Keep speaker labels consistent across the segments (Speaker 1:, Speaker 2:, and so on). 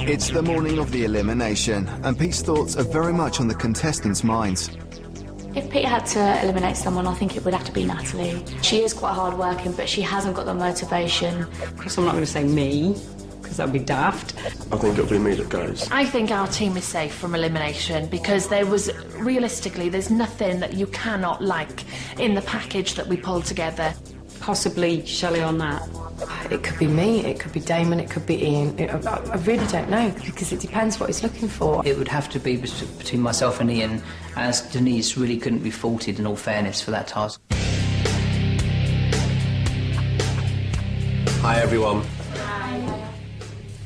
Speaker 1: It's the morning of the elimination, and Pete's thoughts are very much on the contestants' minds.
Speaker 2: If Pete had to eliminate someone, I think it would have to be Natalie. She is quite hard-working, but she hasn't got the motivation.
Speaker 3: Of course, I'm not going to say me, because that would be daft.
Speaker 4: I think it'll be me that goes.
Speaker 5: I think our team is safe from elimination because realistically, there's nothing that you cannot like in the package that we pulled together.
Speaker 3: Possibly Shelley on that.
Speaker 6: It could be me, it could be Damon, it could be Ian. I really don't know, because it depends what he's looking for.
Speaker 7: It would have to be between myself and Ian, as Denise really couldn't be faulted, in all fairness, for that task.
Speaker 8: Hi, everyone. Hi.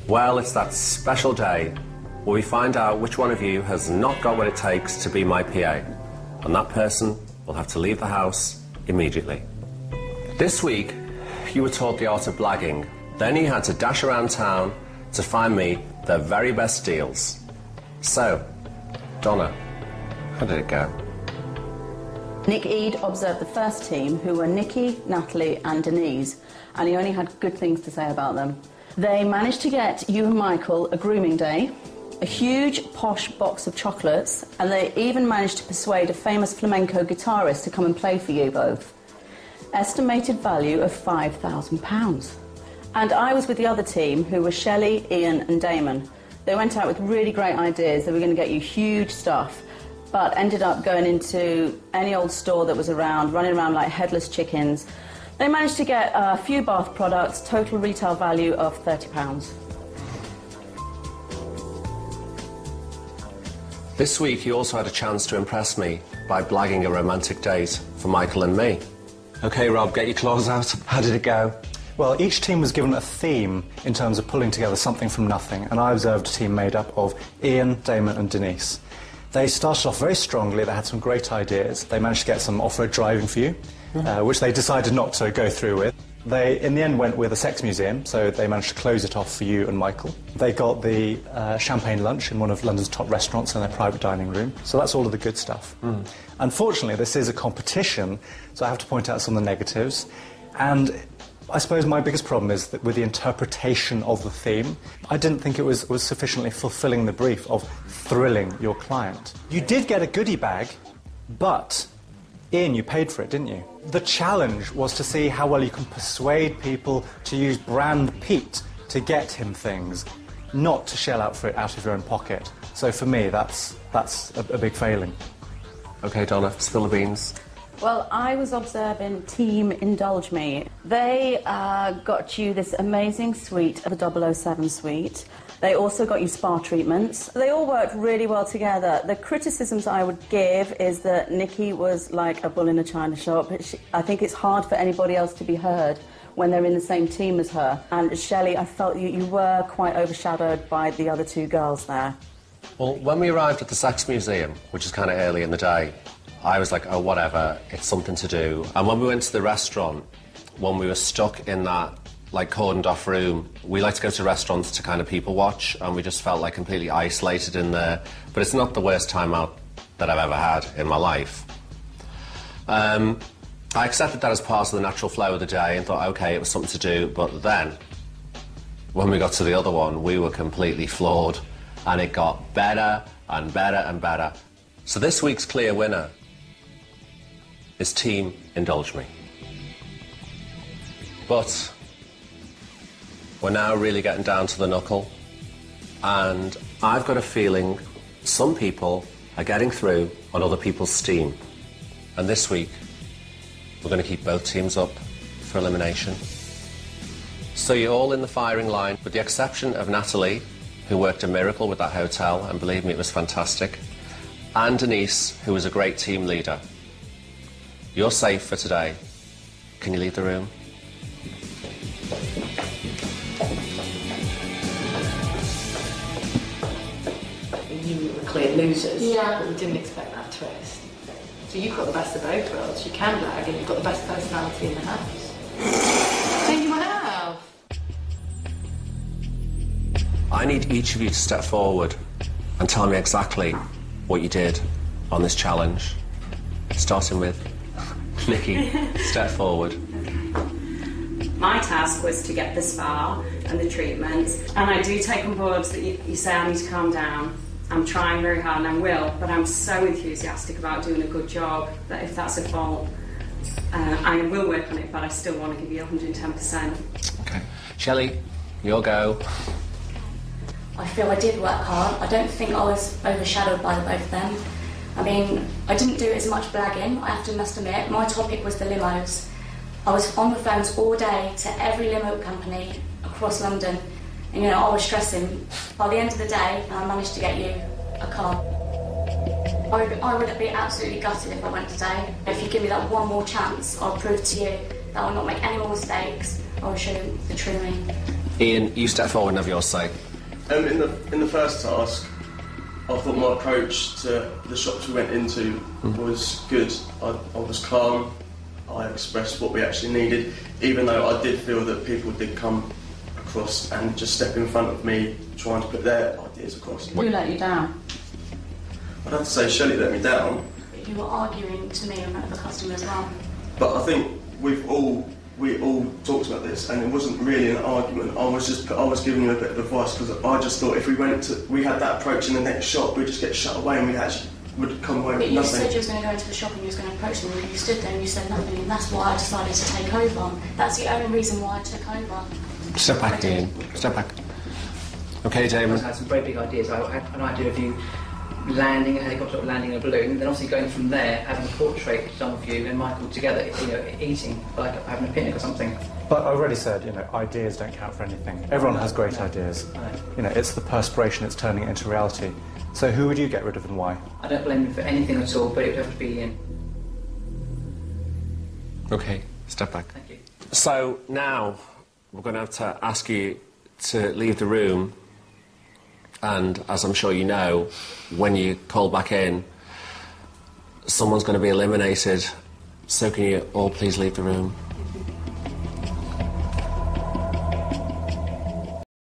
Speaker 8: Well, it's that special day where we find out which one of you has not got what it takes to be my PA, and that person will have to leave the house immediately. This week, you were taught the art of blagging. Then you had to dash around town to find me the very best deals. So, Donna, how did it go?
Speaker 9: Nick Eade observed the first team, who were Nikki, Natalie and Denise, and he only had good things to say about them. They managed to get you and Michael a grooming day, a huge posh box of chocolates, and they even managed to persuade a famous flamenco guitarist to come and play for you both. Estimated value of £5,000. And I was with the other team, who were Shelley, Ian and Damon. They went out with really great ideas. They were going to get you huge stuff, but ended up going into any old store that was around, running around like headless chickens. They managed to get a few bath products, total retail value of £30.
Speaker 8: This week, you also had a chance to impress me by blagging a romantic date for Michael and me. OK, Rob, get your claws out. How did it go?
Speaker 10: Well, each team was given a theme in terms of pulling together something from nothing, and I observed a team made up of Ian, Damon and Denise. They started off very strongly, they had some great ideas. They managed to get some off-road driving for you, which they decided not to go through with. They, in the end, went with a sex museum, so they managed to close it off for you and Michael. They got the champagne lunch in one of London's top restaurants in their private dining room, so that's all of the good stuff. Unfortunately, this is a competition, so I have to point out some of the negatives. And I suppose my biggest problem is that with the interpretation of the theme, I didn't think it was sufficiently fulfilling the brief of thrilling your client. You did get a goodie bag, but Ian, you paid for it, didn't you? The challenge was to see how well you can persuade people to use brand Pete to get him things, not to shell out for it out of your own pocket. So for me, that's a big failing.
Speaker 8: OK, Donna, spill the beans.
Speaker 9: Well, I was observing Team Indulge Me. They got you this amazing suite, the 007 suite. They also got you spa treatments. They all worked really well together. The criticisms I would give is that Nikki was like a bull in a china shop. I think it's hard for anybody else to be heard when they're in the same team as her. And Shelley, I felt you were quite overshadowed by the other two girls there.
Speaker 8: Well, when we arrived at the Sex Museum, which is kind of early in the day, I was like, oh, whatever, it's something to do. And when we went to the restaurant, when we were stuck in that, like, cordoned-off room, we like to go to restaurants to kind of people-watch, and we just felt, like, completely isolated in there. But it's not the worst time out that I've ever had in my life. I accepted that as part of the natural flow of the day and thought, OK, it was something to do. But then, when we got to the other one, we were completely floored, and it got better and better and better. So this week's clear winner is Team Indulge Me. But we're now really getting down to the knuckle, and I've got a feeling some people are getting through on other people's steam. And this week, we're going to keep both teams up for elimination. So you're all in the firing line, with the exception of Natalie, who worked a miracle with that hotel, and believe me, it was fantastic, and Denise, who was a great team leader. You're safe for today. Can you leave the room?
Speaker 6: You were clear losers.
Speaker 5: Yeah.
Speaker 6: But you didn't expect that twist. So you've got the best of both worlds. You can blag and you've got the best personality in the house.
Speaker 5: Think you have.
Speaker 8: I need each of you to step forward and tell me exactly what you did on this challenge. Starting with Nikki, step forward.
Speaker 3: My task was to get the spa and the treatment, and I do take on board that you say I need to calm down. I'm trying very hard and I will, but I'm so enthusiastic about doing a good job that if that's a fault, I will work on it, but I still want to give you 110%.
Speaker 8: Okay. Shelley, your go.
Speaker 2: I feel I did work hard. I don't think I was overshadowed by the both of them. I mean, I didn't do as much blagging, I must admit. My topic was the limos. I was on the phones all day to every limo company across London. And, you know, I was stressing. By the end of the day, I managed to get you a car. I would be absolutely gutted if I went today. If you give me that one more chance, I'll prove to you that I will not make any more mistakes. I will show you the true me.
Speaker 8: Ian, you step forward and have your say.
Speaker 4: In the first task, I thought my approach to the shops we went into was good. I was calm. I expressed what we actually needed, even though I did feel that people did come across and just step in front of me trying to put their ideas across.
Speaker 9: Who let you down?
Speaker 4: I'd have to say Shelley let me down.
Speaker 2: You were arguing to me in front of the customer as well.
Speaker 4: But I think we all talked about this, and it wasn't really an argument. I was giving you a bit of advice because I just thought if we had that approach in the next shop, we'd just get shut away and we actually would come away with
Speaker 2: nothing. But you said you was going to go into the shop and you was going to approach them, and you stood there and you said nothing, and that's why I decided to take over. That's the only reason why I took over.
Speaker 8: Step back, Ian. Step back. Okay, Damon.
Speaker 7: I had some very big ideas. I had an idea of you landing a helicopter, landing a balloon, then obviously going from there, having a portrait done of you and Michael together, you know, eating, like having a picnic or something.
Speaker 10: But I already said, you know, ideas don't count for anything. Everyone has great ideas. You know, it's the perspiration that's turning it into reality. So who would you get rid of and why?
Speaker 7: I don't blame him for anything at all, but it would have to be Ian.
Speaker 8: Okay, step back.
Speaker 7: Thank you.
Speaker 8: So now we're going to have to ask you to leave the room, and as I'm sure you know, when you call back in, someone's going to be eliminated. So can you all please leave the room?